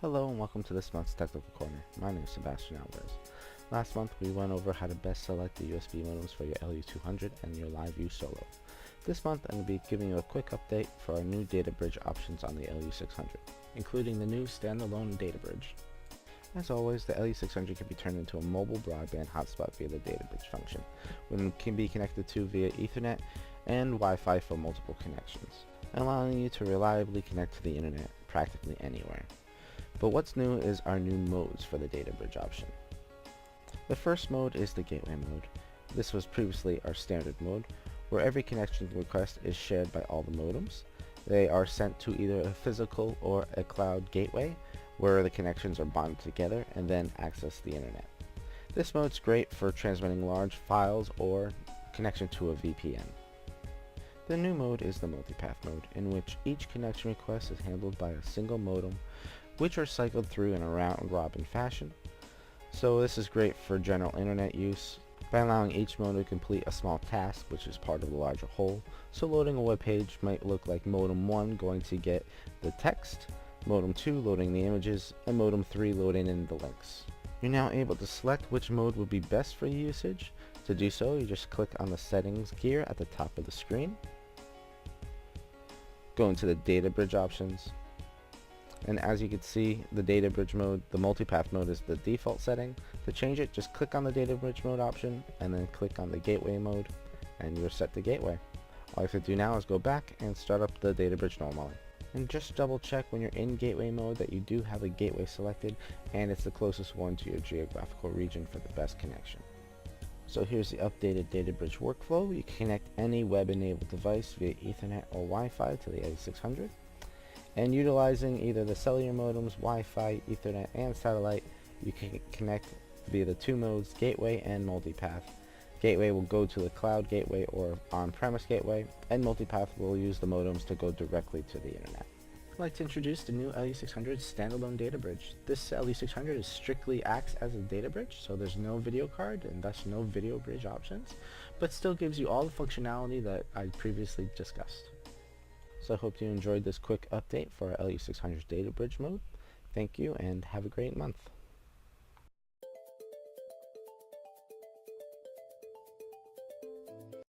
Hello and welcome to this month's Technical Corner. My name is Sebastian Alvarez. Last month we went over how to best select the USB modems for your LU600 and your Liveu Solo. This month I'm going to be giving you a quick update for our new Databridge options on the LU600, including the new standalone Databridge. As always, the LU600 can be turned into a mobile broadband hotspot via the Databridge function, which can be connected to via Ethernet and Wi-Fi for multiple connections, allowing you to reliably connect to the internet practically anywhere. But what's new is our new modes for the Databridge option. The first mode is the gateway mode. This was previously our standard mode, where every connection request is shared by all the modems. They are sent to either a physical or a cloud gateway, where the connections are bonded together and then access the internet. This mode is great for transmitting large files or connection to a VPN. The new mode is the Multipath mode, in which each connection request is handled by a single modem, which are cycled through in a round-robin fashion. So this is great for general internet use by allowing each modem to complete a small task, which is part of the larger whole. So loading a web page might look like modem 1 going to get the text, modem 2 loading the images, and modem 3 loading in the links. You're now able to select which mode would be best for your usage. To do so, you just click on the settings gear at the top of the screen, go into the Databridge options, and as you can see, the Databridge mode, the Multipath mode is the default setting. To change it, just click on the Databridge mode option and then click on the gateway mode and you're set to gateway. All you have to do now is go back and start up the Databridge normally. And just double check when you're in gateway mode that you do have a gateway selected and it's the closest one to your geographical region for the best connection. So here's the updated Databridge workflow. You can connect any web-enabled device via Ethernet or Wi-Fi to the LU600. And utilizing either the cellular modems, Wi-Fi, Ethernet, and satellite, you can connect via the two modes, Gateway and Multipath. Gateway will go to the cloud gateway or on-premise gateway, and Multipath will use the modems to go directly to the internet. I'd like to introduce the new LU600 standalone Databridge. This LU600 strictly acts as a Databridge, so there's no video card and thus no video bridge options, but still gives you all the functionality that I previously discussed. So I hope you enjoyed this quick update for our LU600 Databridge mode. Thank you and have a great month.